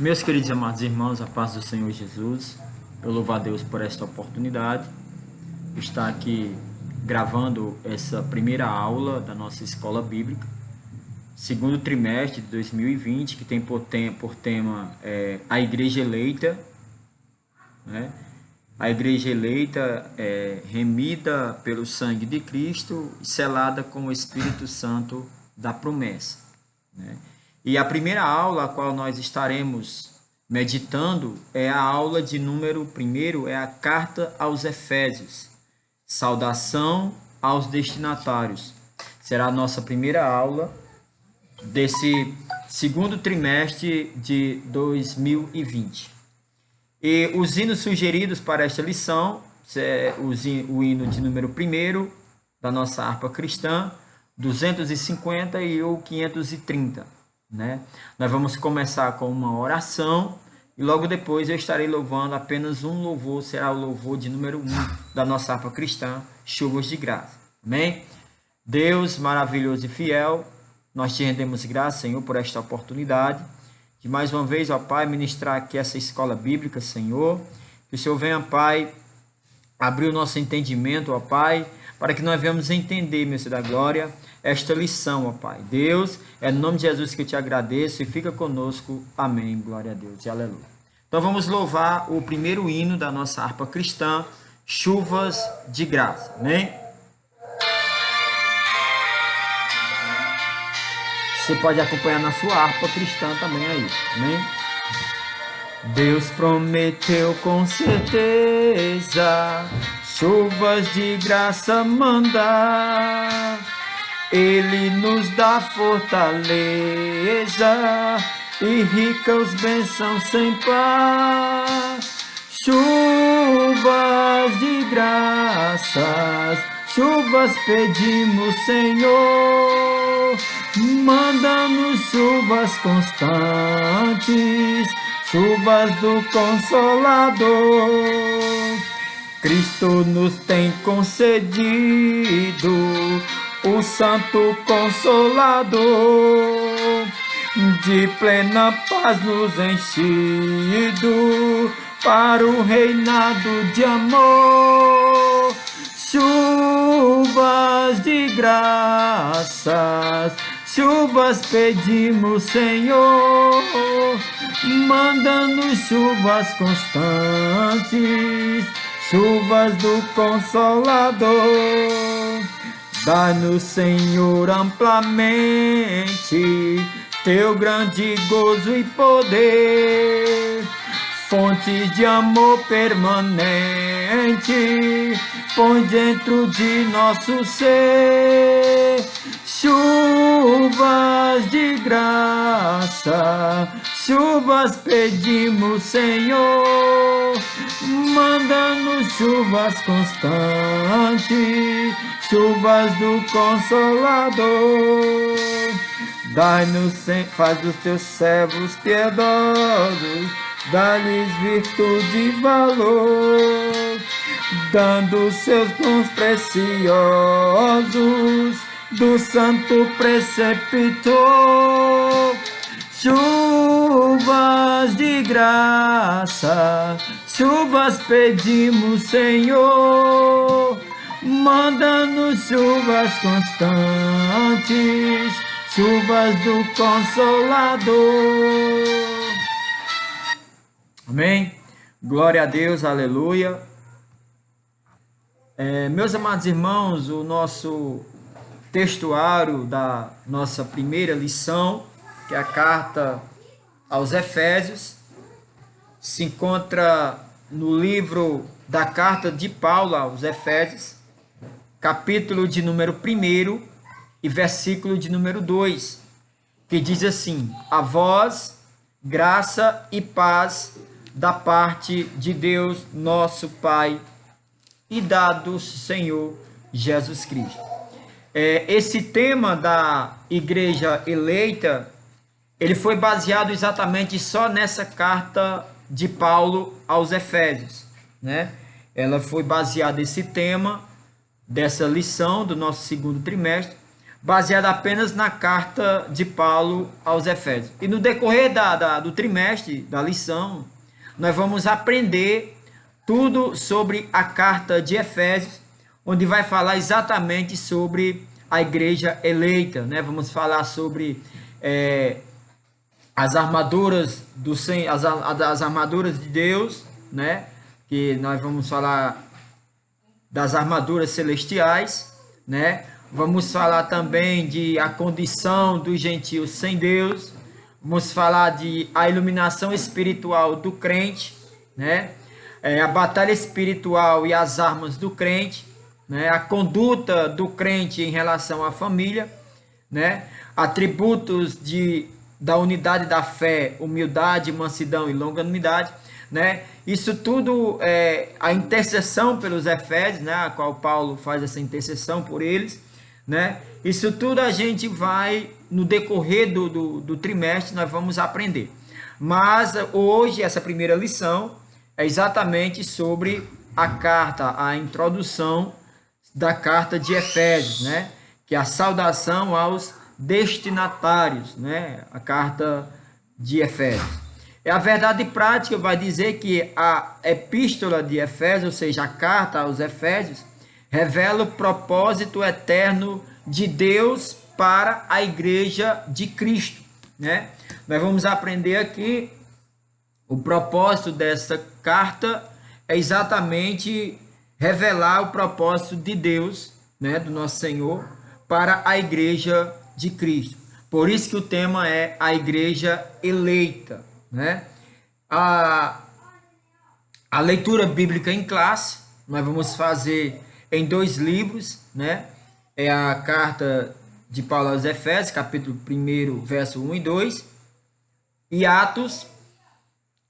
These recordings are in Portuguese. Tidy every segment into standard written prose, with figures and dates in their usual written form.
Meus queridos e amados irmãos, a paz do Senhor Jesus, eu louvo a Deus por esta oportunidade de estar aqui gravando essa primeira aula da nossa escola bíblica, segundo trimestre de 2020, que tem por tema a Igreja Eleita, né? A Igreja Eleita é remida pelo sangue de Cristo e selada com o Espírito Santo da promessa, né? E a primeira aula a qual nós estaremos meditando é a aula de número 1, é a carta aos Efésios. Saudação aos destinatários. Será a nossa primeira aula desse segundo trimestre de 2020. E os hinos sugeridos para esta lição é o hino de número 1 da nossa harpa cristã, 250 e o 530. Né? Nós vamos começar com uma oração e logo depois eu estarei louvando apenas um louvor, será o louvor de número 1 da nossa harpa cristã, Chuvas de Graça. Amém? Deus maravilhoso e fiel, nós te rendemos graça, Senhor, por esta oportunidade de mais uma vez, ó Pai, ministrar aqui essa escola bíblica, Senhor. Que o Senhor venha, Pai, abrir o nosso entendimento, ó Pai, para que nós venhamos entender, meu Senhor da glória, esta lição, ó Pai. Deus, é no nome de Jesus que eu te agradeço e fica conosco. Amém. Glória a Deus e aleluia. Então vamos louvar o primeiro hino da nossa harpa cristã, Chuvas de Graça. Amém? Você pode acompanhar na sua harpa cristã também aí. Amém? Deus prometeu com certeza chuvas de graça mandar. Ele nos dá fortaleza e ricas bênçãos sem par. Chuvas de graças, chuvas pedimos, Senhor. Manda-nos chuvas constantes, chuvas do Consolador. Cristo nos tem concedido o Santo Consolador, de plena paz nos enchido para o reinado de amor. Chuvas de graças, chuvas pedimos, Senhor. Manda-nos chuvas constantes, chuvas do Consolador. Dá-nos, Senhor, amplamente teu grande gozo e poder, fontes de amor permanente, põe dentro de nosso ser. Chuvas de graça, chuvas pedimos, Senhor. Manda-nos chuvas constantes, chuvas do Consolador. Dai-nos, faz dos teus servos piedosos, dá-lhes virtude e valor, dando seus dons preciosos do santo preceptor. Chuvas de graça, chuvas pedimos, Senhor. Manda-nos chuvas constantes, chuvas do Consolador. Amém? Glória a Deus, aleluia. Meus amados irmãos, o nosso textuário da nossa primeira lição, que é a carta aos Efésios, se encontra no livro da carta de Paulo aos Efésios, capítulo de número 1 e versículo de número 2, que diz assim: a vós, graça e paz da parte de Deus, nosso Pai, e da do Senhor Jesus Cristo. Esse tema da igreja eleita, ele foi baseado exatamente só nessa carta de Paulo aos Efésios, né? Ela foi baseada, esse tema dessa lição do nosso segundo trimestre, baseada apenas na carta de Paulo aos Efésios. E no decorrer do trimestre, da lição, nós vamos aprender tudo sobre a carta de Efésios, onde vai falar exatamente sobre a igreja eleita, né? Vamos falar sobre as armaduras as armaduras de Deus, né? Que nós vamos falar das armaduras celestiais, né? Vamos falar também de a condição dos gentios sem Deus. Vamos falar de a iluminação espiritual do crente, né? A batalha espiritual e as armas do crente, né? A conduta do crente em relação à família, né? Atributos da unidade da fé, humildade, mansidão e longanimidade, né? Isso tudo é a intercessão pelos Efésios, né? A qual Paulo faz essa intercessão por eles, né? Isso tudo a gente vai, no decorrer do trimestre, nós vamos aprender. Mas hoje, essa primeira lição é exatamente sobre a carta, a introdução da carta de Efésios, né? Que é a saudação aos destinatários, né? A carta de Efésios. A verdade prática vai dizer que a epístola de Efésios, ou seja, a carta aos Efésios, revela o propósito eterno de Deus para a igreja de Cristo, né? Nós vamos aprender aqui o propósito dessa carta é exatamente revelar o propósito de Deus, né, do nosso Senhor, para a igreja de Cristo. Por isso que o tema é a igreja eleita, né? A leitura bíblica em classe, nós vamos fazer em 2 livros, né? É a carta de Paulo aos Efésios, capítulo 1, verso 1 e 2, e Atos,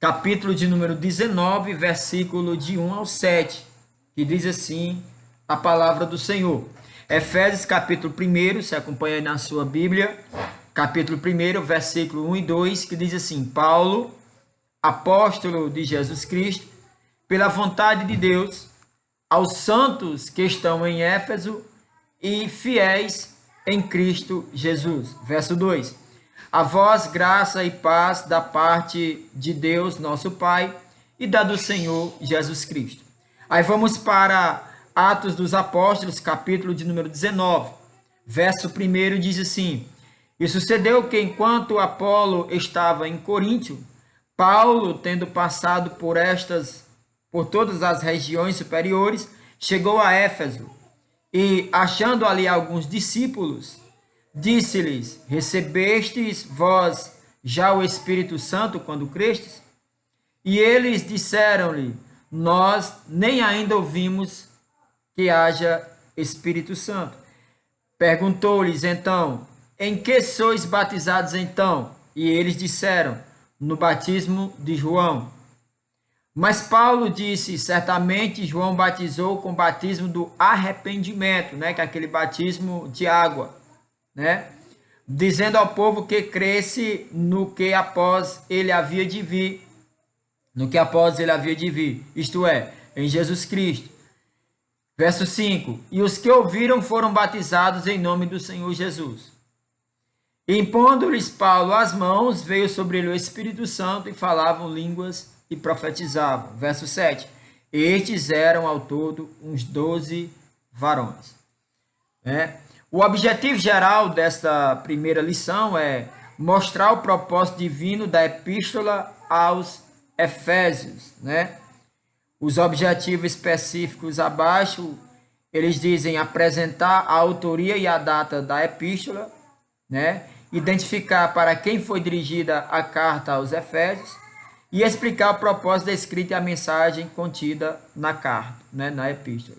capítulo de número 19, versículo de 1 ao 7, que diz assim a palavra do Senhor. Efésios, capítulo 1, você acompanha aí na sua Bíblia, capítulo 1, versículo 1 e 2, que diz assim: Paulo, apóstolo de Jesus Cristo, pela vontade de Deus, aos santos que estão em Éfeso e fiéis em Cristo Jesus. Verso 2. A vós graça e paz da parte de Deus, nosso Pai, e da do Senhor Jesus Cristo. Aí vamos para Atos dos Apóstolos, capítulo de número 19. Verso 1 diz assim: E sucedeu que enquanto Apolo estava em Coríntio, Paulo, tendo passado por todas as regiões superiores, chegou a Éfeso, e, achando ali alguns discípulos, disse-lhes: Recebestes vós já o Espírito Santo quando crestes? E eles disseram-lhe: Nós nem ainda ouvimos que haja Espírito Santo. Perguntou-lhes então: Em que sois batizados então? E eles disseram: No batismo de João. Mas Paulo disse: Certamente João batizou com o batismo do arrependimento, né? Que é aquele batismo de água, né? Dizendo ao povo que cresce no que após ele havia de vir, isto é, em Jesus Cristo. Verso 5: E os que ouviram foram batizados em nome do Senhor Jesus. E impondo-lhes Paulo as mãos, veio sobre ele o Espírito Santo e falavam línguas e profetizavam. Verso 7. Estes eram ao todo uns 12 varões. O objetivo geral desta primeira lição é mostrar o propósito divino da epístola aos Efésios, né? Os objetivos específicos abaixo, eles dizem apresentar a autoria e a data da epístola, né? Identificar para quem foi dirigida a carta aos Efésios e explicar o propósito da escrita e a mensagem contida na carta, né? Na epístola,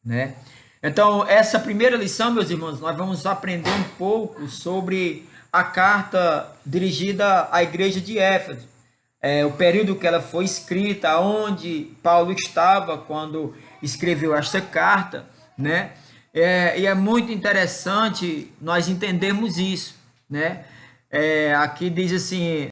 né? Então, essa primeira lição, meus irmãos, nós vamos aprender um pouco sobre a carta dirigida à igreja de Éfeso. O período que ela foi escrita, onde Paulo estava quando escreveu esta carta, né? E é muito interessante nós entendermos isso, né? Aqui diz assim: